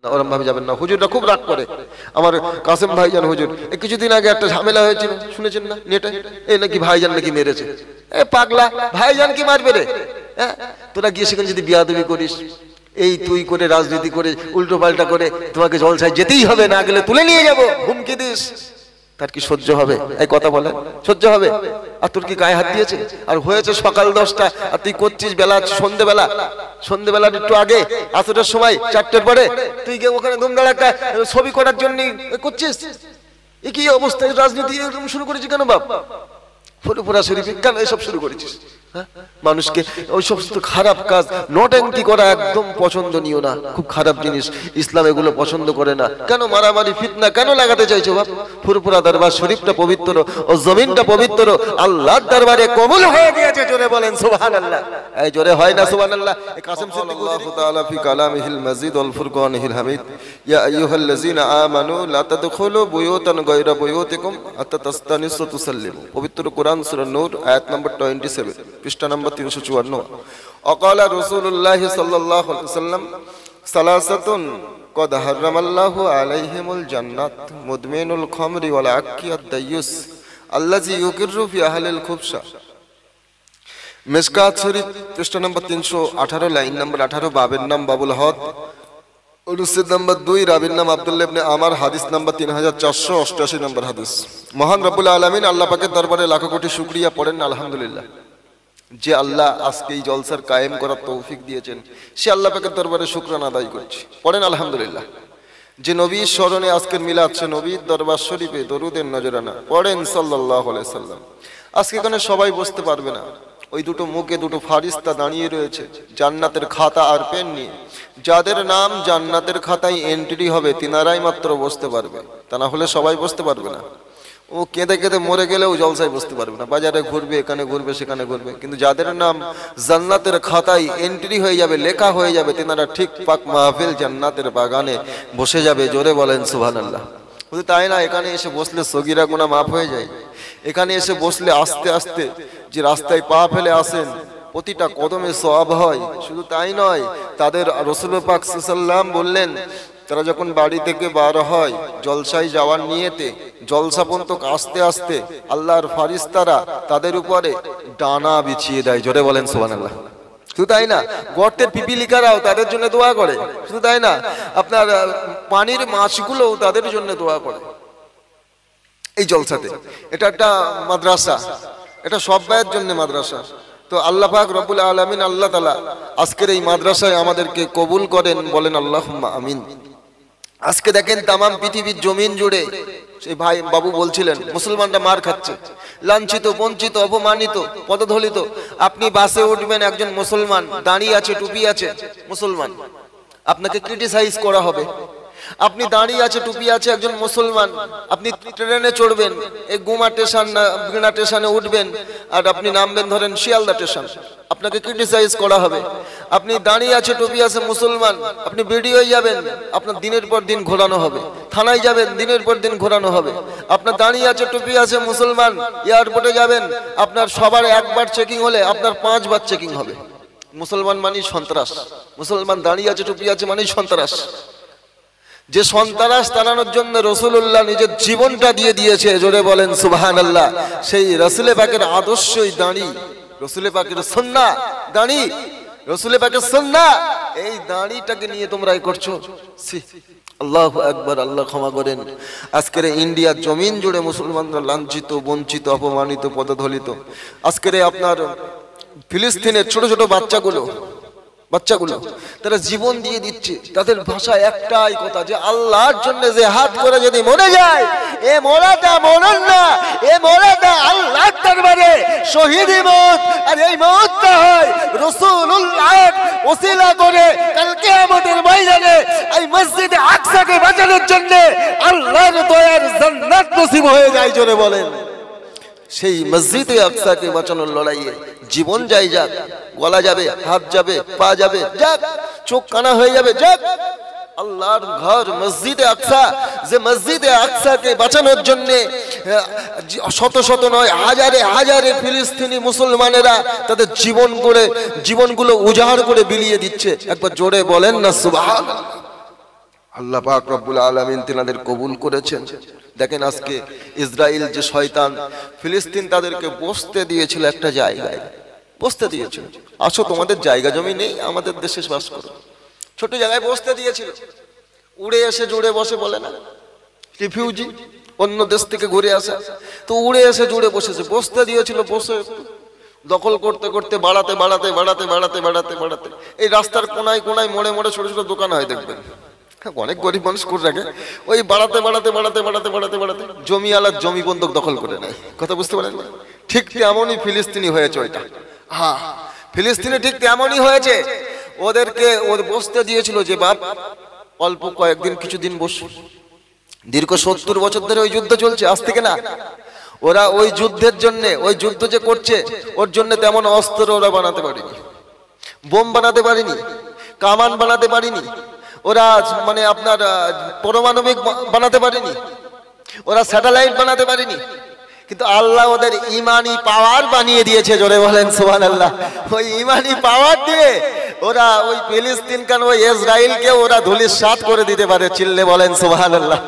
ওরম ভাবে যাবেন না। হুজুররা খুব রাগ করে। আমার কাসেম ভাইজান হুজুর কিছুদিন আগে একটা ঝামেলা হয়েছিল, শুনেছেন না নেটে? এই নাকি ভাইজান নাকি মেরেছে। এ পাগলা, ভাইজান কি মারবে রে? হ্যাঁ, তোরা গিয়ে সেখানে যদি বিয়াদবি করিস, এই তুই করে রাজনীতি করে উল্টো পাল্টা করে তোমাকে জলসায় যেতেই হবে, না গেলে তুলে নিয়ে যাবো হুমকি দিস, তার কি সহ্য হবে? এই কথা বলে সহ্য হবে? আর তোর কি গায়ে হাত দিয়েছে? আর হয়েছে সকাল 10টা, আর তুই করছিস বেলা সন্ধ্যেবেলার একটু আগে আসরের সময় 4টের পরে তুই গিয়ে ওখানে ধুমধাড়া একটা ছবি করার জন্য করছিস। এ কি অবস্থায় রাজনীতি এরকম শুরু করেছিস কেন বাপ? ফুরফুরা শরীফে কেন এসব শুরু করেছিস? মানুষকে ওই সমস্ত খারাপ কাজ নোট্যাঙ্কি করা একদম পছন্দনীয় না, খুব খারাপ জিনিস। ইসলাম এগুলো পছন্দ করে না। কেন মারামারি ফিতনা কেন লাগাতে চাইছো বাপ? ফুরফুরা দরবার শরীফটা পবিত্র ও জমিনটা পবিত্র, আল্লাহর দরবারে কবুল হয়ে গিয়েছে। জোরে বলেন সুবহানাল্লাহ। এই জোরে হয় না সুবহানাল্লাহ? এই কাসেম সিদ্দিকী আল্লাহু তাআলা ফি কালামিহিল মাজিদ ওয়াল ফুরকানিহিল হামিদ, ইয়া আইয়ুহাল্লাযিনা আমানু লা তাদখুলু বুয়ুতান গায়রা বুয়ুতিকুম হাত্তা তাস্তানিসু তুসাল্লিমু। পবিত্র কোরআন সূরা নূর আয়াত নম্বর 27, পৃষ্ঠা নম্বর 354। অকালা রাসূলুল্লাহ সাল্লাল্লাহু আলাইহি ওয়াসাল্লাম সালাসাতুন কদ হারামাল্লাহু আলাইহিমুল জান্নাত মুদমিনুল খামরি ওয়াল আকিয়াদ দায়ুস আল্লাযী ইউকিরু ফি আহলিল খুবসা। মিশকাত শরীফ পৃষ্ঠা নম্বর 318, লাইন নম্বর 18, বাবের নাম বাবুল হদ, অনুচ্ছেদ নম্বর 2, রাবির নাম আব্দুল্লাহ ইবনে আমার, হাদিস নম্বর 3488 নম্বর হাদিস। মহান রব্বুল আলামিন আল্লাহ পাকের দরবারে লাখো কোটি শুকরিয়া, পড়েন আলহামদুলিল্লাহ। যে আল্লাহ আজকে এই জলসার কায়েম করার তৌফিক দিয়েছেন, সে আল্লাহ পাকের দরবারে শুকরানা আদায় করছি, পড়েন আলহামদুলিল্লাহ। যে নবীর স্মরণে আজকের মিলাদ, সে নবীর দরবার শরীফে দরুদের নজরানা, পড়েন সাল্লাল্লাহু আলাইহি সাল্লাম। আজকে এখানে সবাই বসতে পারবে না, ওই দুটো মুখে দুটো ফারিস্তা দাঁড়িয়ে রয়েছে জান্নাতের খাতা আর পেন নিয়ে। যাদের নাম জান্নাতের খাতায় এন্ট্রি হবে তিনারাই মাত্র বসতে পারবে, তা না হলে সবাই বসতে পারবে না। ও কেঁদে কেঁদে মরে গেলেও জলসায় বসতে পারবে না, বাজারে ঘুরবে, এখানে ঘুরবে, সেখানে ঘুরবে, কিন্তু যাদের নাম জান্নাতের খাতায় এন্ট্রি হয়ে যাবে, লেখা হয়ে যাবে, তিনারা ঠিক পাক মাহফিল জান্নাতের বাগানে বসে যাবে। জোরে বলেন সুবহানাল্লাহ। শুধু তাই না, এখানে এসে বসলে সগীরা গুনাহ মাফ হয়ে যায়। এখানে এসে বসলে আস্তে আস্তে যে রাস্তায় পা ফেলে আসেন প্রতিটা কদমে সওয়াব হয়। শুধু তাই নয়, তাদের রাসূল পাক সাল্লাল্লাহু আলাইহি ওয়াসাল্লাম বললেন, তারা যখন বাড়ি থেকে বার হয় জলসায় যাওয়ার নিয়তে, জলসা পর্যন্ত আস্তে আস্তে আল্লাহর ফারিস্তারা তাদের উপরে ডানা বিছিয়ে দেয়। জোরে বলেন সুবহানাল্লাহ। শুধু তাই না, গর্তের পিপিলিকারাও তাদের জন্য দোয়া করে। শুধু তাই না, আপনার পানির মাছগুলোও তাদের জন্য দোয়া করে এই জলসাতে। এটা একটা মাদ্রাসা, এটা সব ভাইয়ের জন্য মাদ্রাসা। তো আল্লাহ পাক রব্বুল আলামিন আল্লাহ তাআলা আজকের এই মাদ্রাসায় আমাদেরকে কবুল করেন, বলেন আল্লাহুম্মা আমিন। আজকে দেখেন তামাম পৃথিবীর জমিন জুড়ে, সেই ভাই বাবু বলছিলেন, মুসলমানরা মার খাচ্ছে, লাঞ্ছিত, বঞ্চিত, অপমানিত, পদদলিত। আপনি বাসে উঠবেন, একজন মুসলমান দাঁড়িয়ে আছে, টুপি আছে, মুসলমান, আপনাকে ক্রিটিসাইজ করা হবে। আপনি দাঁড়িয়ে আছে, টুপি আছে, একজন মুসলমান, আপনি ট্রেনে চড়বেন, এই গুমা স্টেশন না বিনা স্টেশনে উঠবেন, আর আপনি নামবেন ধরেন শিয়ালদা স্টেশন, আপনাকে ক্রিটিসাইজ করা হবে। আপনি দাঁড়িয়ে আছে, টুপি আছে, মুসলমান, আপনি ভিডিওয়ে যাবেন, আপনার দিনের পর দিন ঘোরানো হবে। থানায় যাবেন, দিনের পর দিন ঘোরানো হবে। আপনার দাঁড়িয়ে আছে, টুপি আছে, মুসলমান, এয়ারপোর্টে যাবেন, আপনার সবার একবার চেকিং হলে আপনার 5 বার চেকিং হবে। মুসলমান মানেই সন্ত্রাস, মুসলমান দাঁড়িয়ে আছে, টুপি আছে মানেই সন্ত্রাস। যে সন্ত্রাস তাড়ানোর জন্য রাসূলুল্লাহ নিজের জীবনটা দিয়ে দিয়েছে, জোরে বলেন সুবহানাল্লাহ। সেই রাসূল পাকের আদর্শই দাঁড়ি, রাসূল পাকের সুন্নাহ দাঁড়ি, রাসূল পাকের সুন্নাহ, এই দাঁড়িটাকে নিয়ে তোমরা এই করছো। আল্লাহু আকবার, আল্লাহ ক্ষমা করেন। আজকের ইন্ডিয়ার জমিন জুড়ে মুসলমানরা লাঞ্ছিত, বঞ্চিত, অপমানিত, পদদলিত। আজকের আপনার ফিলিস্তিনের ছোট ছোট বাচ্চাগুলো তারা জীবন দিয়ে দিচ্ছে। তাদের ভাষায় একটাই কথা, যে আল্লাহর জন্য জিহাদ করে যদি মরে যায়, এ মরাটা মরণ না, এ মরাটা আল্লাহর দরবারে শহীদি মওত। আর এই মওতটা হয় রাসূলুল্লাহ ওসিলা করে কাল কিয়ামতের ময়দানে এই মসজিদে আকসাকে বাঁচানোর জন্য আল্লাহর দয়ার জান্নাত নসিব হয়ে যায়। জোরে বলেন। সেই মসজিদে আকসাকে বাঁচানোর লড়াইয়ে জীবন যাই যাক, গলা যাবে, হাত যাবে, পা যাবে, যাক, চোখ কানা হয়ে যাবে, যাক, আল্লাহর ঘর মসজিদে আকসা, যে মসজিদে আকসাকে বাঁচানোর জন্য শত শত নয় হাজারে হাজারে ফিলিস্তিনি মুসলমানেরা তাদের জীবনগুলো উজাড় করে বিলিয়ে দিচ্ছে। একবার জোরে বলেন না সুবহানাল্লাহ। আল্লাহ পাক রব্বুল আলামিন তিনাদের কবুল করেছেন। দেখেন আজকে ইসরায়েল যে শয়তান, ফিলিস্তিন তাদেরকে বসতে দিয়েছিল একটা জায়গায়, বসতে দিয়েছিল। আসো তোমাদের জায়গা জমি নেই, আমাদের দেশে বাস করো। ছোট জায়গায় বসতে দিয়েছিল, উড়ে এসে জুড়ে বসে, বলে না রিফিউজি, অন্য দেশ থেকে ঘুরে আসা, তো উড়ে এসে জুড়ে বসেছে। বসতে দিয়েছিল, বসে দখল করতে করতে বাড়াতে বাড়াতে বাড়াতে বাড়াতে বাড়াতে বাড়াতে এই রাস্তার কোনায় কোনায় মোড়ে মোড়ে ছোট ছোট দোকান হয় দেখবেন, অনেক গরিব মানুষ করে রাখে, ওই বাড়াতে বাড়াতে বাড়াতে বাড়াতে বাড়াতে বাড়াতে জমিওয়ালার জমি বন্ধক দখল করে নেয়। কথা বুঝতে পারেন? ঠিক তেমনই ফিলিস্তিনি হয়েছে ওইটা। হ্যাঁ, ফিলিস্তিনে ঠিক তেমনই হয়েছে। ওদেরকে ওর বসতে দিয়েছিল যে বাপ অল্প কয়েকদিন কিছুদিন বস। দীর্ঘ 70 বছর ধরে ওই যুদ্ধ চলছে, আজ থেকে না। ওরা ওই যুদ্ধের জন্য, ওই যুদ্ধ যে করছে ওর জন্য তেমন অস্ত্র ওরা বানাতে পারেনি, বোম বানাতে পারেনি, কামান বানাতে পারেনি, ওরা মানে আপনার পারমাণবিক বানাতে পারেনি, ওরা স্যাটেলাইট বানাতে পারেনি, কিন্তু আল্লাহ ওদের ইমানি পাওয়ার বানিয়ে দিয়েছে। জোরে বলেন সুবহানাল্লাহ। ওই ইমানি পাওয়ার দিয়ে ওরা ওই ফিলিস্তিন কান ওই ইসরায়েলকে ওরা ধূলিসাৎ করে দিতে পারে। চিল্লে বলেন সুবহানাল্লাহ।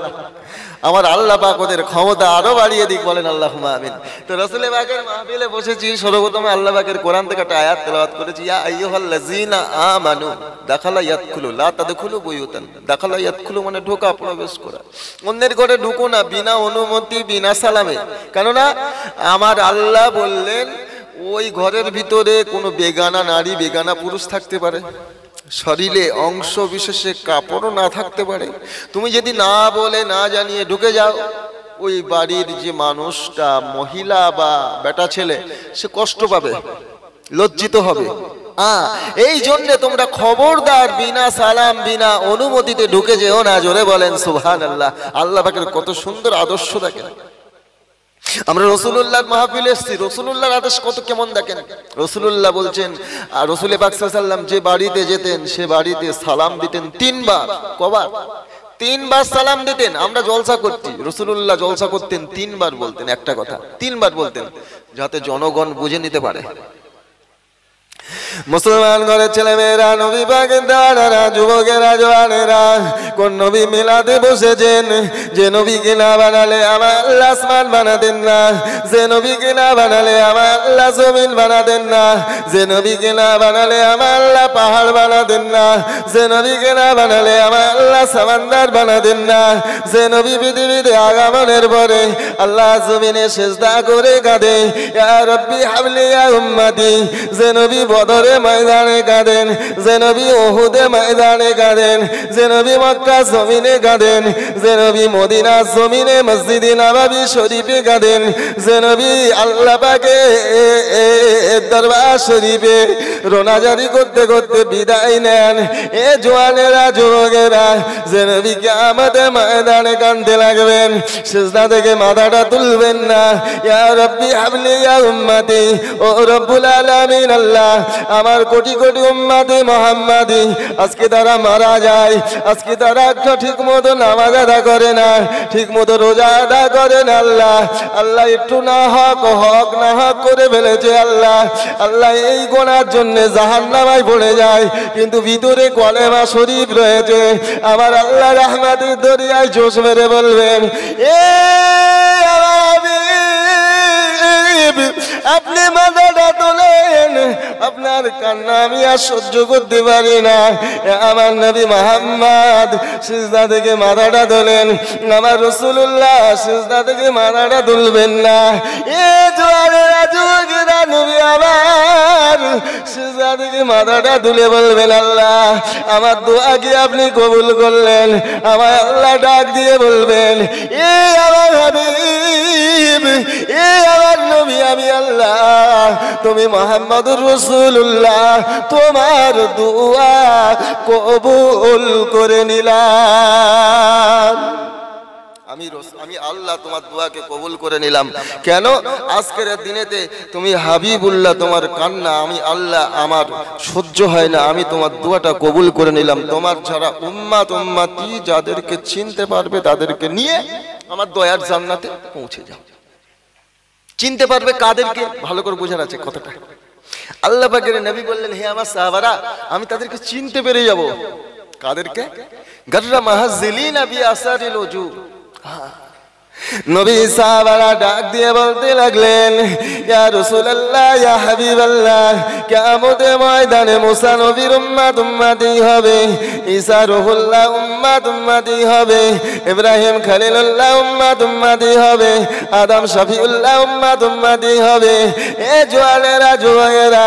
আমার আল্লাহ পাক ওদের ক্ষমতা আরো বাড়িয়ে দিক, বলেন আল্লাহুম্মা আমিন। তো রাসূল পাকের মাহফিলে বসেছি, সর্বপ্রথমে আল্লাহ পাকের কোরআন থেকে একটা আয়াত তেলাওয়াত করেছি, ইয়া আইয়ুহাল্লাযীনা আমানু দাখালা ইয়াদখুলু লা তাদখুলু বুয়ুতান। দাখালা ইয়াদখুলু মানে ঢোকা, প্রবেশ করা। অন্যের ঘরে ঢুকো না বিনা অনুমতি, বিনা সালামে। কেননা আমার আল্লাহ বললেন ওই ঘরের ভিতরে কোনো বেগানা নারী, বেগানা পুরুষ থাকতে পারে, শরীরে অংশ বিশেষে কাপড়ও না থাকতে পারে। তুমি যদি না বলে না জানিয়ে ঢুকে যাও, ওই বাড়ির যে মানুষটা, মহিলা বা বেটা ছেলে, সে কষ্ট পাবে, লজ্জিত হবে। এই জন্য তোমরা খবরদার বিনা সালাম, বিনা অনুমতিতে ঢুকে যেও না। জোরে বলেন সুবহানাল্লাহ। আল্লাহ পাকের কত সুন্দর আদর্শ দেখেন। আমরা রাসূলুল্লাহর মাহফিলে এসেছি, রাসূলুল্লাহর আদেশ কত কেমন দেখেন। রাসূলুল্লাহ বলছেন, আর রাসূল পাক সাল্লাল্লাহু আলাইহি ওয়াসাল্লাম যে বাড়িতে যেতেন সে বাড়িতে সালাম দিতেন 3 বার। কবার? 3 বার সালাম দিতেন। আমরা জলসা করছি, রাসূলুল্লাহ জলসা করতেন 3 বার বলতেন একটা কথা, 3 বার বলতেন, যাতে জনগণ বুঝে নিতে পারে। মুসলমান ঘরের ছেলে মেয়েরা, নবী পাকের দাদারা, যুবকেরা, জওয়ানেরা, কোন নবী মিলাদে বসেছেন? যে নবীকে না বানালে আমার আল্লাহ আসমান বানাতেন না, যে নবীকে না বানালে আমার আল্লাহ জমিন বানাতেন না, যে নবীকে না বানালে আমার আল্লাহ পাহাড় বানাতেন না, যে নবীকে না বানালে আমার আল্লাহ সামান্দার বানাতেন না, যে নবী পৃথিবীতে আগমনের পরে আল্লাহ জমিনে সিজদা করে কাঁদে, ইয়া রাব্বি হাবলি ইয়া উম্মতি, যে নবী বদরে ময়দানে কাঁদেন, যে নবী উহুদে ময়দানে কাঁদেন, যে নবী মক্কা জমিনে কাঁদেন, যে নবী মদিনা জমিনে মসজিদে নববী শরীফে কাঁদেন, যে নবী আল্লাহ পাকে দরবার শরীফে রোনাজারি করতে করতে বিদায় নেন। এ জওয়ানেরা, যুবকেরা, যে নবী কিয়ামতের ময়দানে কাঁদতে লাগবেন, সিজদা থেকে মাথাটা তুলবেন না। ইয়া রাব্বি হাবলি ইয়া উম্মতি, ও রব্বুল আলামিন আল্লাহ, আমার কোটি কোটি উম্মতে মুহাম্মাদি আজকে তারা মারা যায়, আজকে তারা ঠিক মতো নামাজ আদা করে না, ঠিক মতো রোজা আদা করে না। আল্লাহ, আল্লাহ একটু না হক না হক করে ফেলেছে। আল্লাহ, আল্লাহ এই গোনার জন্য জাহান্নামায় পড়ে যায়, কিন্তু ভিতরে কলেমা শরীফ রয়েছে। আমার আল্লাহ রহমতের দরিয়ায় জোশ মেরে বলবেন, এ আপনি মাথাটা তোলেন, আপনার কান্না আমি আর সহ্য করতে পারি না। আমার নবী মুহাম্মদ সিজদা থেকে মাথাটা তোলেন, আমার রাসূলুল্লাহ সিজদা থেকে মাথাটা তুলবেন না। এ জোয়ানেরা, যুবকেরা, নবী আমার সিজদা থেকে মাথাটা তুলে বলবেন, আল্লাহ আমার দোয়া কি আপনি কবুল করলেন? আমার আল্লাহ ডাক দিয়ে বলবেন, এ আমার হাবিব, এ আমার নবী, আমি আল্লাহ, তুমি মুহাম্মদুর রাসূলুল্লাহ, তোমার দোয়া কবুল করে নিলাম। আমি আল্লাহ তোমার দোয়াকে কবুল করে নিলাম। কেন? আজকের দিনেতে তুমি হাবিবুল্লাহ, তোমার কান্না আমি আল্লাহ আমার সহ্য হয় না, আমি তোমার দোয়াটা কবুল করে নিলাম। তোমার যারা উম্মতি যাদেরকে চিনতে পারবে তাদেরকে নিয়ে আমার দয়ার জান্নাতে পৌঁছে যাও। চিনতে পারবে কাদেরকে? ভালো করে বোঝার আছে কথাটা। আল্লাহ পাকের নবী বললেন, হে আমার সাহাবারা, আমি তাদেরকে চিনতে পেরে যাব। কাদেরকে? গাররা মাহাজিলিনা বিআসারিল ওজু। নবী সাহাবারা ডাক দিয়ে বলতে লাগলেন, ইয়া রাসূলুল্লাহ, ইয়া হাবিবাল্লাহ, কিয়ামতের ময়দানে মুসা নবীর উম্মত উম্মতি হবে, ঈসা রূহুল্লাহ উম্মত উম্মতি হবে, ইব্রাহিম খলিলুল্লাহ উম্মত উম্মতি হবে, আদম শফিউল্লাহ উম্মত উম্মতি হবে। এ জোয়ানেরা জোয়ানেরা,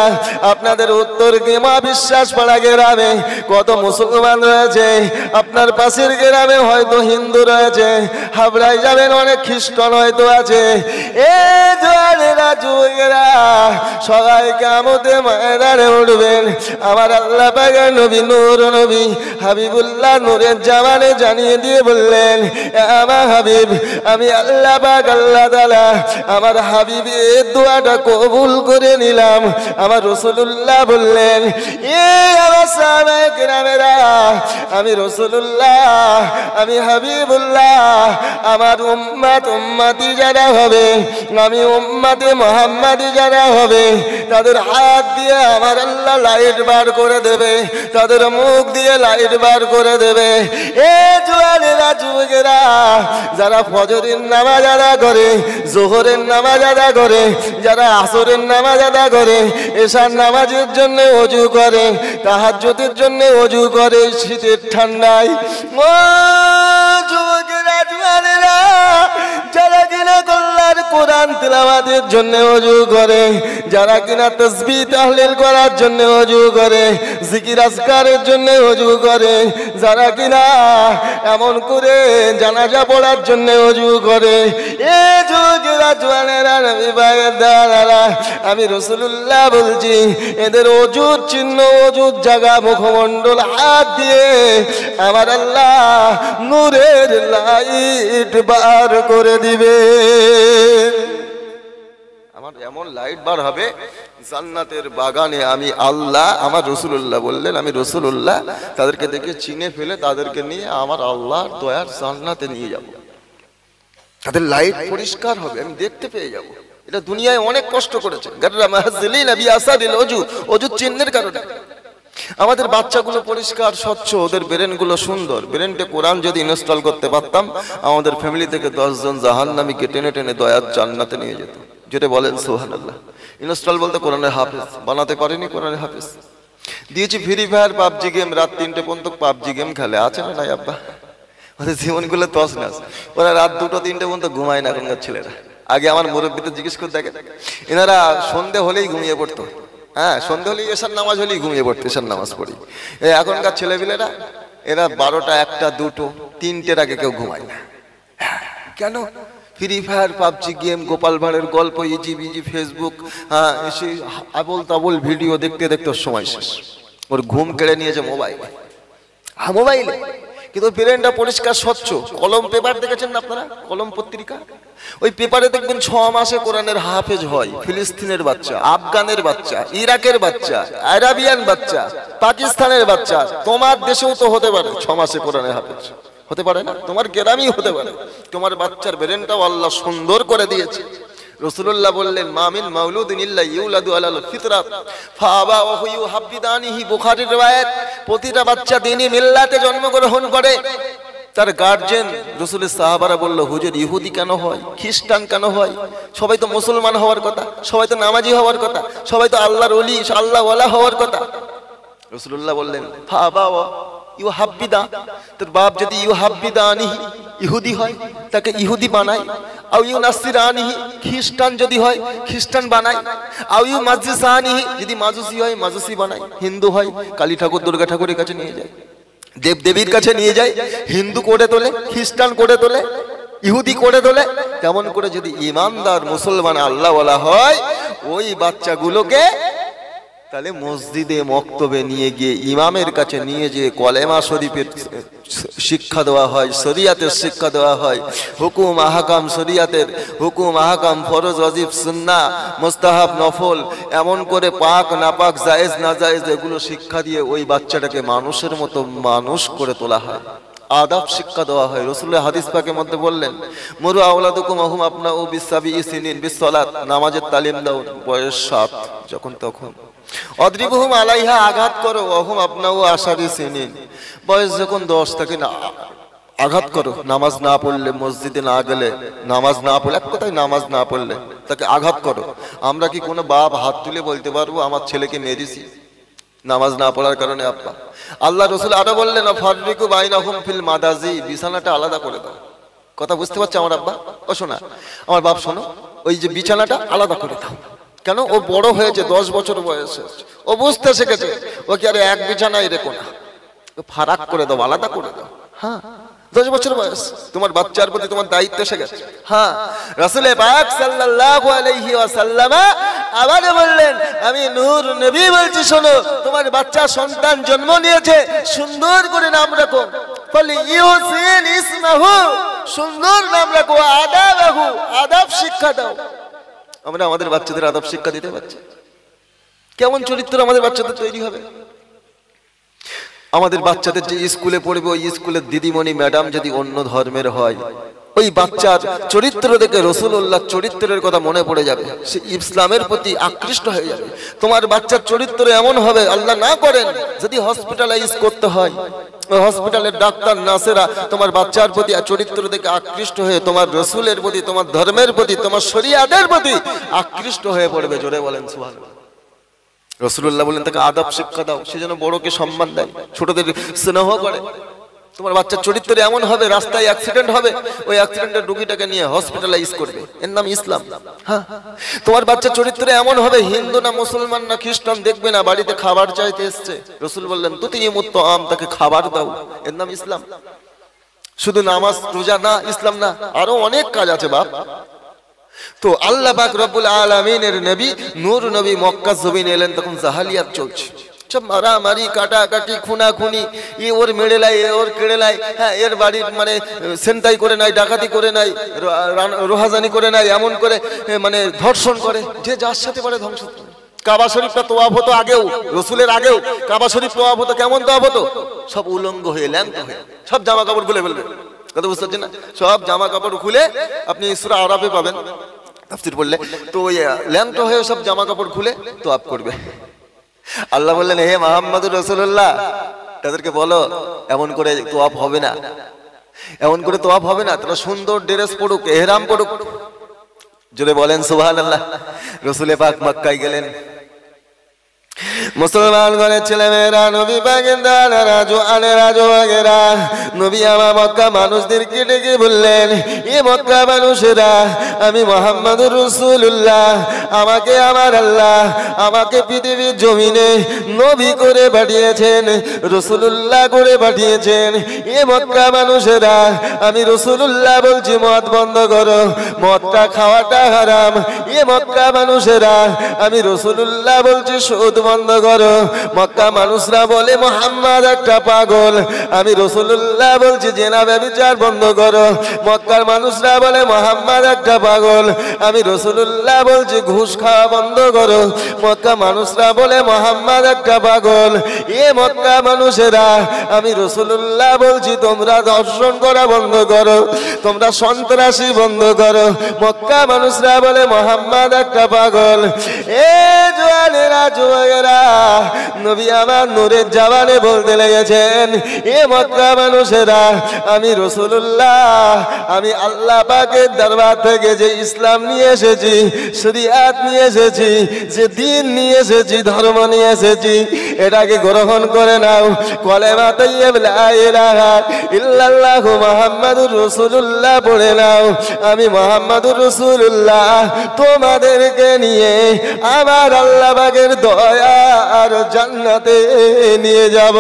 আপনাদের উত্তর কি মহাবিশ্বাস পাড়া গ্রামে কত মুসলমান রয়েছে, আপনার পাশের গ্রামে হয়তো হিন্দু রয়েছে, হাবড়ায় যাবেন অনেক খ্রিস্টান হয়তো আছে। এ জোয়ানেরা যুবকেরা, সবাই কিয়ামতের ময়দানে উঠবেন। আমার আল্লাহ পাকের নবী নূর নবী হাবিবুল্লাহ নূরের জামানে জানিয়ে দিয়ে বললেন, আমার হাবিব, আমি আল্লাহ পাক আল্লাহ তাআলা আমার হাবিবের দোয়াটা কবুল করে নিলাম। আমার রাসূলুল্লাহ বললেন, এ আমার সাহাবায়ে কেরামেরা, আমি রাসূলুল্লাহ, আমি হাবিবুল্লাহ, আমার উম্মত উম্মতি যারা হবে, আমি উম্মতে মুহাম্মাদি যারা হবে, তাদের হাত দিয়ে আমার আল্লাহ লাইট বার করে দেবে, তাদের মুখ দিয়ে লাইট বার করে দেবে। এ জোয়ানেরা যুবকেরা, যারা ফজরের নামাজ আদা করে, যোহরের নামাজ আদা করে, যারা আসরের নামাজ আদা করে, এশার নামাজের জন্য ওযু করে, তাহাজ্জুদের জন্য ওযু করে শীতের ঠান্ডায়, ও যুবকেরা জোয়ানেরা, যারা কিনা আল্লাহর কোরআন তিলাওয়াতের জন্য ওযু করে, যারা কিনা তাসবিহ তাহলিল করার জন্য ওযু করে, জিকির আজকারের জন্য ওযু করে, যারা কিনা এমন করে জানাজা পড়ার জন্য ওযু করে, এ যুবকেরা জওয়ানেরা, নবী পাকের দালালা, আমি রাসূলুল্লাহ বলছি, এদের ওযুর চিহ্ন, ওযুর জায়গা, মুখমণ্ডল হাত দিয়ে আমার আল্লাহ নূরের লাইট বার করে দিবে। আমার এমন লাইট বার হবে জান্নাতের বাগানে, আমি আল্লাহ, আমার রাসূলুল্লাহ বললেন, আমি রাসূলুল্লাহ তাদেরকে দেখে চিনে ফেলে তাদেরকে নিয়ে আমার আল্লাহর দয়ার জান্নাতে নিয়ে যাব। তাদের লাইট পরিষ্কার হবে, আমি দেখতে পেয়ে যাব। এটা দুনিয়ায় অনেক কষ্ট করেছে, গাররা মাহাজিলিনা বিআসারিল ওজু, ওজুর চিহ্নের কারণে। আমাদের বাচ্চাগুলো পরিষ্কার স্বচ্ছ, ওদের ব্রেনগুলো সুন্দর। ব্রেনটা কোরআন যদি ইনস্টল করতে পারতাম, আমাদের ফ্যামিলি থেকে 10 জন জাহান্নামীকে টেনে টেনে দয়ার জান্নাতে নিয়ে যেত। যেটা বলেন সুবহানাল্লাহ। ইনস্টল বলতে কোরআনের হাফেজ বানাতে পারেনি, কোরআনের হাফেজ দিয়েছি। ফ্রি ফায়ার পাবজি গেম, রাত 3টে পর্যন্ত পাবজি গেম খেলে, আছে না নাই আব্বা? ওদের জীবনগুলো তছনছ। ওরা রাত 2টো 3টে পর্যন্ত ঘুমায় না এখনকার ছেলেরা। আগে আমার মুরব্বীদের জিজ্ঞেস করে দেখেন, এনারা সন্ধে হলেই ঘুমিয়ে পড়তো। হ্যাঁ, সন্ধে হলেই এশার নামাজ হলেই ঘুমিয়ে পড়তো, এশার নামাজ পড়ি। এখনকার ছেলেপিলেরা এরা 12টা 1টা 2টো 3টের আগে কেউ ঘুমায় না। কেন? Free fire PUBG game, Gopal ভাঁড়ের গল্প, ইজি বিজি ফেসবুক, হ্যাঁ, এসে আবল তাবল ভিডিও দেখতে দেখতে সময় শেষ। ওর ঘুম কেড়ে নিয়েছে মোবাইলে। হ্যাঁ, মোবাইলে। কিন্তু ব্রেনটা পরিষ্কার স্বচ্ছ। কলম পেপার দেখেছেন না আপনারা? কলম পত্রিকা, ওই পেপারে দেখবেন 6 মাসে কোরআনের হাফেজ হয়। ফিলিস্তিনের বাচ্চা, আফগানের বাচ্চা, ইরাকের বাচ্চা, আরাবিয়ান বাচ্চা, পাকিস্তানের বাচ্চা। তোমার দেশেও তো হতে পারে 6 মাসে কোরআনের হাফেজ, হতে পারে না? তোমার গ্রামেই হতে পারে। তোমার বাচ্চার ব্রেনটাও আল্লাহ সুন্দর করে দিয়েছে। রাসূলুল্লাহ বললেন, মা মিন মাউলুদিন ইল্লা ইউলাদু আলাল ফিতরাত ফাআবাওয়াহু ইউহাব্বিদানিহি। বুখারীর riwayat, প্রতিটা বাচ্চা দ্বীনি মিল্লাতে জন্মগ্রহণ করে। তার গার্জিয়ান, রাসূলের সাহাবারা বলল, হুজুর ইহুদি কেন হয়, খ্রিস্টান কেন হয়? সবাই তো মুসলমান হওয়ার কথা, সবাই তো নামাজি হওয়ার কথা, সবাই তো আল্লাহর ওলি, আল্লাহওয়ালা হওয়ার কথা। রাসূলুল্লাহ বললেন, ফাআবাওয়া ইউহাব্বিদা, তোর বাপ যদি ইউহাব্বিদানিহি ইহুদি হয়, তাকে ইহুদি বানায়। আও ইউনাসসিরানিহি, খ্রিস্টান যদি হয় খ্রিস্টান বানায়। আও ইউমাজ্জিসানিহি, যদি মাজুসি হয় মাজুসি বানায়। হিন্দু হয় কালী ঠাকুর দুর্গা ঠাকুরের কাছে নিয়ে যায়, দেব দেবীর কাছে নিয়ে যায়। হিন্দু করে তোলে, খ্রিস্টান করে তোলে, ইহুদি করে তোলে। তেমন করে যদি ইমানদার মুসলমান আল্লাহওয়ালা হয়, ওই বাচ্চাগুলোকে তাহলে মসজিদে মক্তবে নিয়ে গিয়ে ইমামের কাছে নিয়ে যেয়ে কলেমা শরীফের শিক্ষা দেওয়া হয়, শরিয়াতের শিক্ষা দেওয়া হয়, হুকুম আহকাম শরিয়াতের, হুকুম আহকাম ফরজ ওয়াজিব সুন্নাহ মুস্তাহাব নফল, এমন করে পাক নাপাক জায়েজ নাজায়েজ এগুলো শিক্ষা দিয়ে ওই বাচ্চাটাকে মানুষের মতো মানুষ করে তোলা হয়, আদব শিক্ষা দেওয়া হয়। রাসূলের হাদিস পাকের মধ্যে বললেন, মুরু আওলাদুকুম আহুম আপনাউ বিসাবিই সিনিন বিসসালাত, নামাজের তালিম দাও বয়স 7 যখন তখন। অদ্রিবহুম আলাইহা, আঘাত করো, ওহুম আপনাউ আশারি সিনিন, বয়স যখন 10 থেকে না আঘাত করো, নামাজ না পড়লে, মসজিদে না গেলে, নামাজ না পড়লে, এক কথায় নামাজ না পড়লে তাকে আঘাত করো। আমরা কি কোনো বাপ হাত তুলে বলতে পারবো আমার ছেলেকে মেরেছি নামাজ না পড়ার কারণে? আব্বা আল্লাহ রসুল আরো বললেন ফাররিকু বাইনাহুম ফিল মাদাজি, বিছানাটা আলাদা করে দাও। কথা বুঝতে পারছো আমার আব্বা? ও শোনা আমার বাপ, শোনো, ওই যে বিছানাটা আলাদা করে দাও। কেন? ও বড় হয়েছে, 10 বছর বয়স হয়েছে, ও বুঝতে শিখেছে, ও কি আরে এক বিছানায় রেখো না, ফারাক করে দাও, আলাদা করে দাও। হ্যাঁ, 10 বছর বয়স, তোমার বাচ্চার প্রতি তোমার দায়িত্ব এসে গেছে। হ্যাঁ, রাসূল পাক সাল্লাল্লাহু আলাইহি ওয়াসাল্লাম আবার বললেন, আমি নূর নবী বলছি, শোনো, তোমার বাচ্চা সন্তান জন্ম নিয়েছে, সুন্দর করে নাম রাখো, ফলি ইউসিন ইসমাহু, সুন্দর নাম রাখো, আদাবাহু, আদব শিক্ষা দাও। আমরা আমাদের বাচ্চাদের আদব শিক্ষা দিতে পারছি? কেমন চরিত্র আমাদের বাচ্চাদের তৈরি হবে? আমাদের বাচ্চাদের যে স্কুলে পড়বে, ওই স্কুলের দিদিমণি ম্যাডাম যদি অন্য ধর্মের হয়, ওই বাচ্চার চরিত্র দেখে রাসূলুল্লাহ চরিত্রের কথা মনে পড়ে যাবে, সে ইসলামের প্রতি আকৃষ্ট হয়ে যাবে। তোমার বাচ্চার চরিত্র এমন হবে, আল্লাহ না করেন যদি হসপিটালাইজ করতে হয়, ওই হসপিটালের ডাক্তার নার্সেরা তোমার বাচ্চার প্রতি চরিত্র দেখে আকৃষ্ট হয়ে তোমার রাসূলের প্রতি, তোমার ধর্মের প্রতি, তোমার শরীয়তের প্রতি আকৃষ্ট হয়ে পড়বে। জোরে বলেন সুবহানাল্লাহ। রাসূলুল্লাহ বলেন তাকে আদব শিক্ষা দাও, সে যেন বড়কে সম্মান দেয়, ছোটদের স্নেহ করে। তোমার বাচ্চার চরিত্র এমন হবে, রাস্তায় অ্যাক্সিডেন্ট হবে, ওই অ্যাক্সিডেন্টের রোগীটাকে নিয়ে হসপিটালাইজ করবে, এর নাম ইসলাম। হ্যাঁ, তোমার বাচ্চার চরিত্র এমন হবে, হিন্দু না মুসলমান না খ্রিস্টান দেখবে না, বাড়িতে খাবার চাইতে এসছে, রাসূল বললেন তুতিইমুত তাআম, তাকে খাবার দাও, এর নাম ইসলাম। শুধু নামাজ রোজা না ইসলাম না, আরো অনেক কাজ আছে বাপ। তো আল্লাহ পাক রব্বুল আলামিনের নবী নূর নবী মক্কা জমিনে এলেন, তখন জাহালিয়াত চলছে, সব মারামারি, কাটাকাটি, খুনাখুনি, ই ওর মেরে লাই, ওর কেড়ে লাই, হ্যাঁ, এর বাড়ির মানে সেন্টাই করে নাই, ডাকাতি করে নাই, রোহাজানি করে নাই, এমন করে মানে ধর্ষণ করে, যে যার সাথে পারে ধ্বংস করে। কাবা শরীফটা তোয়াফ হতো আগেও, রসুলের আগেও কাবা শরীফ তোয়াফ হতো। কেমন তোয়াফ হতো? সব উলঙ্গ হয়ে, ল্যাংট হয়ে, সব জামা কাপড় খুলে ফেলবে। কথা বুঝতে পারছেন না? সব জামা কাপড় খুলে, আপনি সূরা আরাফে পাবেন তাফসীর পড়লে, তো ওই ল্যাংট হয়ে সব জামা কাপড় খুলে তোয়াফ করবে। আল্লাহ বললেন, হে মুহাম্মদুর রাসূলুল্লাহ, তাদেরকে বলো এমন করে তোয়াফ হবে না, এমন করে তোয়াফ হবে না, তারা সুন্দর ড্রেস পড়ুক, ইহরাম পড়ুক। জোরে বলেন সুবহানাল্লাহ। রাসূল পাক মক্কায় গেলেন, মুসলমান ঘরের ছেলেমেয়েরা, নবী পাকের দাদারা, জোয়ানেরা, জোয়ানেরা, নবী আমার মক্কা মানুষদেরকে ডেকে বললেন, এ মক্কা মানুষেরা, আমি মুহাম্মদুর রাসূলুল্লাহ, আমাকে আমার আল্লাহ আমাকে পৃথিবীর জমিনে নবী করে পাঠিয়েছেন, রাসূলুল্লাহ করে পাঠিয়েছেন। এ মক্কা মানুষেরা, আমি রাসূলুল্লাহ বলছি মদ বন্ধ করো, মদটা খাওয়াটা হারাম। এ মক্কা মানুষেরা, আমি রাসূলুল্লাহ বলছি সুদ বন্ধ করো। মক্কা মানুষরা বলে মুহাম্মদ একটা পাগল, আমি রাসূলুল্লাহ বলছি জেনা ব্যভিচার বন্ধ করো। মক্কার মানুষরা বলে মুহাম্মদ একটা পাগল, আমি রাসূলুল্লাহ বলছি ঘুষ খাওয়া বন্ধ করো। মক্কা মানুষরা বলে মুহাম্মদ একটা পাগল। এ মক্কা মানুষেরা, আমি রাসূলুল্লাহ বলছি তোমরা দর্শন করা বন্ধ করো, তোমরা সন্ত্রাসী বন্ধ করো। মক্কা মানুষরা বলে মুহাম্মদ একটা পাগল। এ জোয়ানেরা, জোয়ানেরা, নবী আমার নূরের জবানে বলতে লেগেছেন, এ মক্কা মানুষেরা, আমি রাসূলুল্লাহ, আমি আল্লাহ পাকের দরবার থেকে যে ইসলাম নিয়ে এসেছি, শরীয়ত নিয়ে এসেছি, যে দ্বীন নিয়ে এসেছি, ধর্ম নিয়ে এসেছি, এটাকে গ্রহণ করে নাও। কলেমা তাইয়্যিব লা ইলাহা ইল্লাল্লাহু মুহাম্মাদুর রাসূলুল্লাহ পড়ে নাও। আমি মুহাম্মাদুর রাসূলুল্লাহ তোমাদেরকে নিয়ে আমার আল্লাহ পাকের দয়া আর জান্নাতে নিয়ে যাব।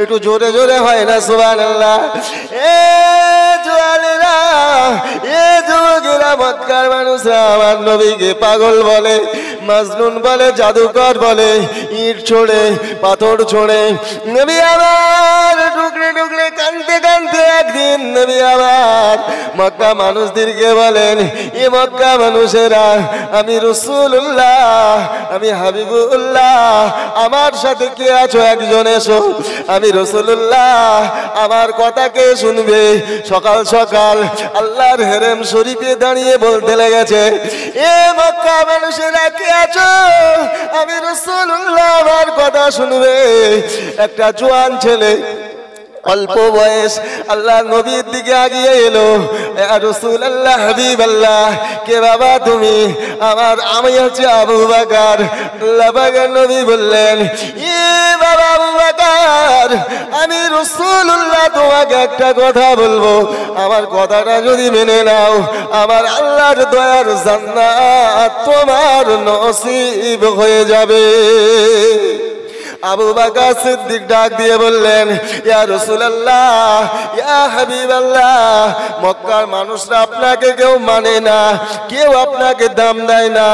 একটু জোরে জোরে হয় না সুবহানাল্লাহ? এ জোয়ানেরা, এ যুবকেরা, মক্কার মানুষরা আমার নবীকে পাগল বলে, মাজনুন বলে, জাদুকর বলে, ইট ছোড়ে, পাথর ছোড়ে। নবী আমার টুকরে টুকরে কাঁদতে কাঁদতে একদিন নবী আমার মক্কা মানুষদেরকে বলেন, এ মক্কা মানুষেরা, আমি রাসূলুল্লাহ, আমি হাবিবুল্লাহ, আমার সাথে কে আছো একজন এসো। আমি রাসূলুল্লাহ, আমার কথা কে শুনবে? সকাল সকাল আল্লাহর হেরেম শরীফে দাঁড়িয়ে বলতে লেগেছে, এ মক্কা মানুষেরা কে আছো? আমি রাসূলুল্লাহ, আমার কথা শুনবে। একটা জোয়ান ছেলে অল্প বয়স আল্লাহ নবীর দিকে আগিয়ে এলো, ইয়া রাসূলুল্লাহ, হাবিবাল্লাহ, কে বাবা তুমি? আমি হচ্ছে আবু বকর। আল্লাহ পাকের নবী বললেন, এ বাবা আবু বকর, আমি রাসূলুল্লাহ তোমাকে একটা কথা বলবো, আমার কথাটা যদি মেনে নাও, আমার আল্লাহর দয়ার জান্নাত তোমার নসিব হয়ে যাবে। আবু বকর সিদ্দিক ডাক দিয়ে বললেন, ইয়া রাসূলুল্লাহ, ইয়া হাবিবাল্লাহ, মক্কার মানুষরা আপনাকে কেউ মানে না, কেউ আপনাকে দাম দেয় না,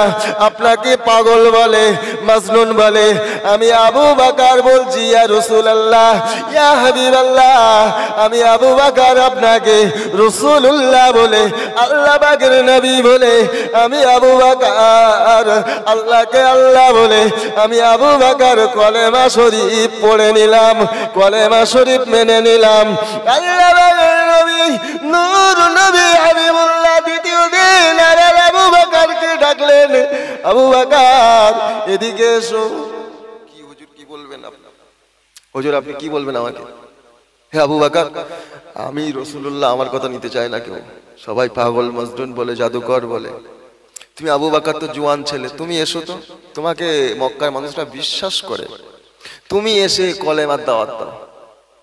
আপনাকে পাগল বলে, মাজনুন বলে। আমি আবু বকর বলছি, ইয়া রাসূলুল্লাহ, ইয়া হাবিবাল্লাহ, আমি আবু বকর আপনাকে রাসূলুল্লাহ বলে, আল্লাহ পাকের নবী বলে, আমি আবু বকর আল্লাহকে আল্লাহ বলে, আমি আবু বকর কলেমা শরীফ পড়ে নিলাম, কলেমা শরীফ মেনে নিলাম। আল্লাহ পাকের নবী নূর নবী হাবিবুল্লাহ দ্বিতীয় দিন আবু বকরকে ডাকলেন, আবু বকর এদিকে এসো। কি হুজুর, কি বলবেন আপনি? হুজুর আপনি কি বলবেন আমাকে? হে আবু বকর, আমি রাসূলুল্লাহ, আমার কথা নিতে চায় না কেউ, সবাই পাগল মাজনুন বলে, জাদুকর বলে। তুমি আবু বকর তো জওয়ান ছেলে, তুমি এসো তো, তোমাকে মক্কার মানুষরা বিশ্বাস করে, তুমি এসে কলেমার দাওয়াত দাও।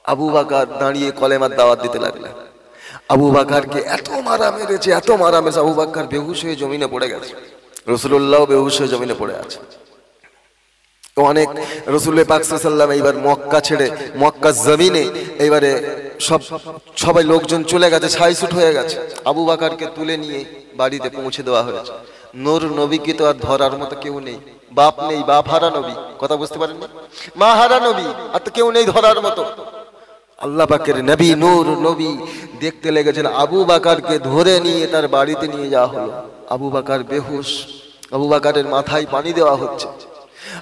আবু বকর দাঁড়িয়ে কলেমার দাওয়াত দিতে লাগলেন। আবু বকরকে এত মারা মেরেছে, এত মারা মেরেছে, আবু বকর বেহুশ হয়ে জমিনে পড়ে গেছে, রাসূলুল্লাহ বেহুশ হয়ে জমিনে পড়ে আছে। অনেক রাসূল পাক সাল্লাল্লাহু আলাইহি ওয়াসাল্লাম এইবার মক্কা ছেড়ে, মক্কা জমিনে এইবারে সবাই লোকজন চলে গেছে, ছাইছুট হয়ে গেছে। আবু বকরকে তুলে নিয়ে বাড়িতে পৌঁছে দেওয়া হয়েছে। নূর নবীকে তো আর ধরার মতো কেউ নেই, বাপ নেই, বাপ হারা নবী, কথা বুঝতে পারেন না, মা হারা নবী, আর তো কেউ নেই ধরার মতো। আল্লাহ পাকের নবী নূর নবী দেখতে লেগেছেন, আবু বকরকে ধরে নিয়ে তার বাড়িতে নিয়ে যাওয়া হলো। আবু বকর বেহুশ, আবু বকরের মাথায় পানি দেওয়া হচ্ছে।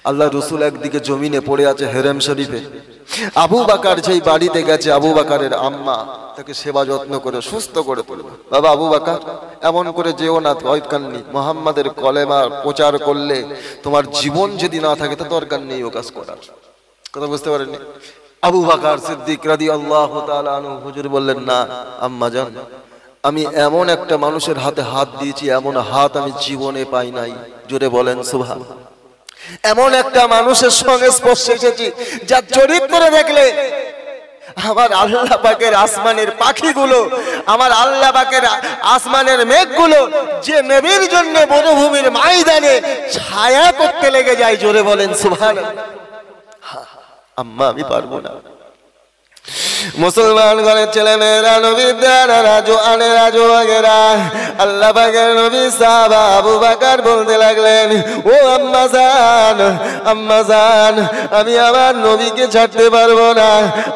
আল্লাহ রসুল একদিকে জমিনে পড়ে আছে হেরেম শরীফে। আবু বকর যেই বাড়িতে গেছে, আবু বকরের আম্মা তাকে সেবা যত্ন করে সুস্থ করে তুলবে। বাবা আবু বকর, এমন করে যেও না, দরকারনি, মুহাম্মাদের কলেমা প্রচার করলে তোমার জীবন যদি না থাকে তো দরকার নেই ও কাজ করার, কথা বুঝতে পারেননি? আবু বকর সিদ্দিক রাদিয়াল্লাহু তাআলা আনহু হুজুর বললেন, না আম্মা জান, আমি এমন একটা মানুষের হাতে হাত দিয়েছি, এমন হাত আমি জীবনে পাই নাই, জোরে বলেন সুবহানাল্লাহ। এমন একটা মানুষের সঙ্গে স্পর্শে এসেছি যার চরিত্র দেখলে আমার আল্লাহ পাকের আসমানের পাখিগুলো, আমার আল্লাহ পাকের আসমানের মেঘগুলো যে নবীর জন্য মরুভূমির ময়দানে ছায়া করতে লেগে যায়, জোরে বলেন সুবহানাল্লাহ। আম্মা আমি পারবো না। মুসলমান ঘরের ছেলে মেয়েরা, নবীর দাদারা, জোয়ানেরা, যুবকেরা, আল্লাহ পাকের নবী সাহাবা আবু বকর বলতে লাগলেন, ও আম্মা জান, আম্মা জান, আমি আমার নবীকে ছাড়তে পারবো না,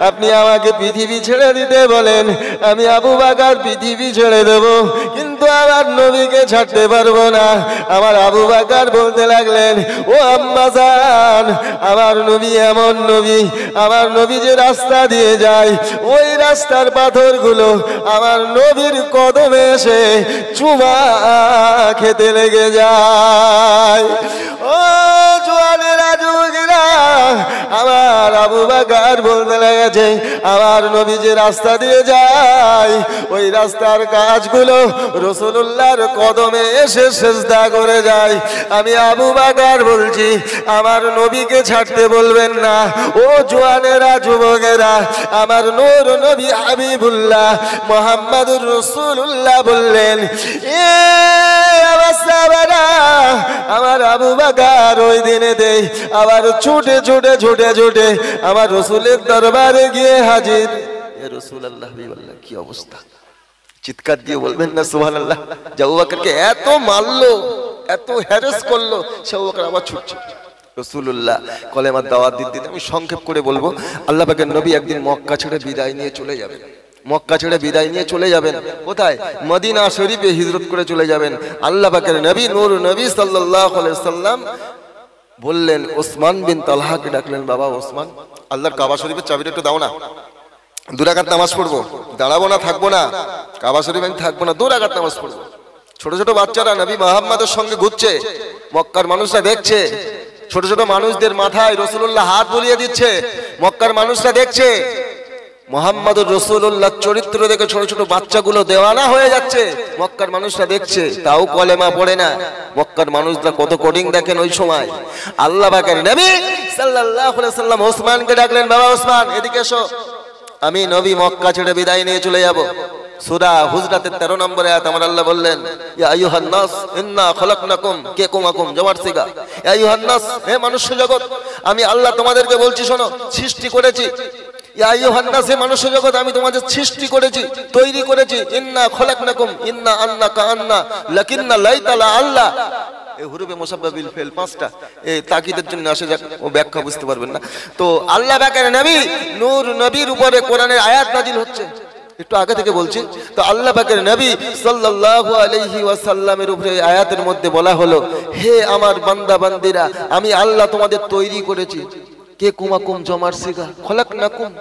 আপনি আমাকে পৃথিবী ছেড়ে দিতে বলেন, আমি আবু বকর পৃথিবী ছেড়ে দেব, কিন্তু আমার নবীকে ছাড়তে পারবো না। আমার আবু বকর বলতে লাগলেন, ও আম্মা জান, আমার নবী এমন নবী, আমার নবী যে রাস্তা দিয়ে যায়, ওই রাস্তার পাথরগুলো আমার নবীর কদমে এসে চুমা খেতে লেগে যায়। ও জোয়ানেরা, যুবকেরা, আমার আবু বকর বলতে লেগেছে, আমার নবী যে রাস্তা দিয়ে যায়, ওই রাস্তার গাছগুলো রাসূলুল্লাহর কদমে এসে সিজদা করে যায়। আমি আবু বকর বলছি, আমার নবীকে ছাড়তে বলবেন না। ও জোয়ানেরা, যুবকেরা, আমার নূর নবী হাবিবুল্লাহ মুহাম্মাদুর রাসূলুল্লাহ বললেন, এ সাহাবারা, আমার আবু বকর ওই দিনে দেই আবার ছুটে ছুটে ছুটে ছুটে আমার রাসূলের দরবারে গিয়ে হাজির। ইয়া রাসূলুল্লাহ, হাবিবাল্লাহ, কি অবস্থা, চিৎকার দিয়ে বলবেন না সুবহানাল্লাহ। আবু বকরকে এত মারলো, এত হ্যারাস করলো, সে আবু বকর আবার ছুটছে। রাসূলুল্লাহ কলেমার দাওয়াত দিতে, আমি সংক্ষেপ করে বলবো, আল্লাহ পাকের নবী একদিন মক্কা ছেড়ে বিদায় নিয়ে চলে যাবেন। মক্কা ছেড়ে বিদায় নিয়ে চলে যাবেন কোথায়? মদিনা শরীফে হিজরত করে চলে যাবেন। আল্লাহ পাকের নবী নূর নবী সাল্লাল্লাহু আলাইহি সাল্লাম বললেন, ওসমান বিন তালহাকে ডাকলেন, বাবা ওসমান, আল্লাহর কাবা শরীফের চাবিটা একটু দাও না, 2 রাকাত নামাজ পড়বো, দাঁড়াবো না, থাকবো না, কাবা শরীফে আমি থাকবো না, 2 রাকাত নামাজ পড়বো। ছোট ছোট বাচ্চারা নবী মুহাম্মদের সঙ্গে ঘুরছে, মক্কার মানুষরা দেখছে, ছোট ছোট মানুষদের মাথায় রাসূলুল্লাহ হাত বুলিয়ে দিচ্ছে, মক্কার মানুষরা দেখছে। মুহাম্মদুর রাসূলুল্লাহ চরিত্র দেখে ছোট ছোট বাচ্চাগুলো দেওয়ানা হয়ে যাচ্ছে, মক্কার মানুষরা দেখছে, তাও কলেমা পড়ে না। মক্কার মানুষরা কত কোডিং দেখেন ওই সময়। আল্লাহ পাকের নবী সাল্লাল্লাহু আলাইহি সাল্লাম ওসমানকে ডাকলেন, বাবা ওসমান এদিকে এসো, আমি নবী মক্কা ছেড়ে বিদায় নিয়ে চলে যাব। সূরা হুজরাতের 13 নম্বর আয়াত আমার আল্লাহ বললেন, ইয়া আইয়ুহান নাস ইন্না খলাকনাকুম কিকুমাকুম জমার সিগা, ইয়া আইয়ুহান নাস, হে মানুষ্য জগৎ, আমি আল্লাহ তোমাদেরকে বলছি শোনো, সৃষ্টি করেছি। ইয়া আইয়ুহান নাস, হে মানুষ্য জগৎ, আমি তোমাদের সৃষ্টি করেছি, তৈরি করেছি। ইন্না খলাকনাকুম, ইন্না আন্নাকা আন্না, লাকিন্না লাইতালা আল্লাহ, এই হুরুফে মুসাব্বাবিল ফেল 5টা, এই তাকিদের জন্য আসে, যাক ও ব্যাখ্যা বুঝতে পারবেন না। তো আল্লাহ পাকের নবী নূর নবীর উপরে কোরআনের আয়াত নাজিল হচ্ছে, একটু আগে থেকে বলছি। তো আল্লাহ পাকের নবী সাল্লাল্লাহু আলাইহি ওয়াসাল্লামের উপরে আয়াতের মধ্যে বলা হলো, হে আমার বান্দা বান্দিরা, আমি আল্লাহ তোমাদের তৈরি করেছি, কে কুমাকুম জমার সিগা খলাকনাকুম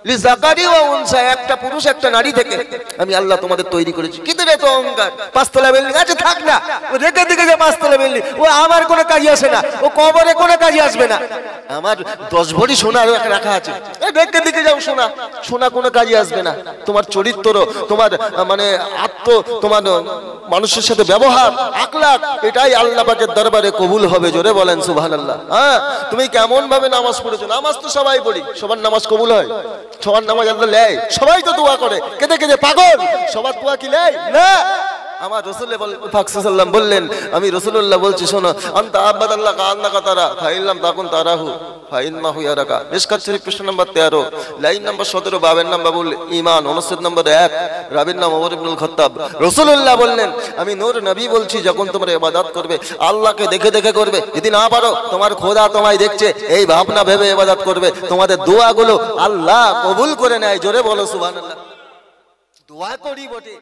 লিযাকারি ওয়া উনসা, একটা পুরুষ একটা নারী থেকে আমি আল্লাহ তোমাদের তৈরি করেছি। কি দেবে তো অহংকার, 5 তলা বিল্ডিং আছে, থাক না, ও রেখে দিকে যে 5 তলা বিল্ডিং, ও আমার কোনো কাজে আসে না, ও কবরে কোনো কাজে আসবে না। আমার 10 ভরি সোনা রাখা আছে, রেখে দিকে যাও, সোনা সোনা কোনো কাজে আসবে না। তোমার চরিত্র, তোমার মানে তোমার মানুষের সাথে ব্যবহার, আখলাক, এটাই আল্লাহ পাকের দরবারে কবুল হবে। জোরে বলেন সুবহানাল্লাহ। হ্যাঁ, তুমি কেমন ভাবে নামাজ পড়েছো? নামাজ তো সবাই পড়ি, সবার নামাজ কবুল হয়? সবার নামাজ আল্লাহ নেয়? সবাই তো দোয়া করে, কেঁদে কেঁদে পাগল, সবার দোয়া কি নেয় না? আমার রাসূল পাক সাল্লাল্লাহু বললেন, আমি রাসূলুল্লাহ বলছি শোনো, আনতা আবাদাল্লাহ কান্নাকা তারা ফাইল্লাম তাকুন তারাহু ফাইন্নাহু ইয়ারাকা। মিশকাত শরীফ পৃষ্ঠা নম্বর 13, লাইন নম্বর 17, বাবের নাম বাবুল ঈমান, অনুচ্ছেদ নম্বর 1, রাবির নাম ওমর ইবনুল খাত্তাব। রাসূলুল্লাহ বললেন, আমি নূর নবী বলছি, যখন তোমরা ইবাদত করবে আল্লাহকে দেখে দেখে করবে, যদি না পারো তোমার খোদা তোমায় দেখছে এই ভাবনা ভেবে ইবাদত করবে, তোমাদের দোয়াগুলো আল্লাহ কবুল করে নেয়। জোরে বলো সুবহানাল্লাহ। দোয়া করি বটে,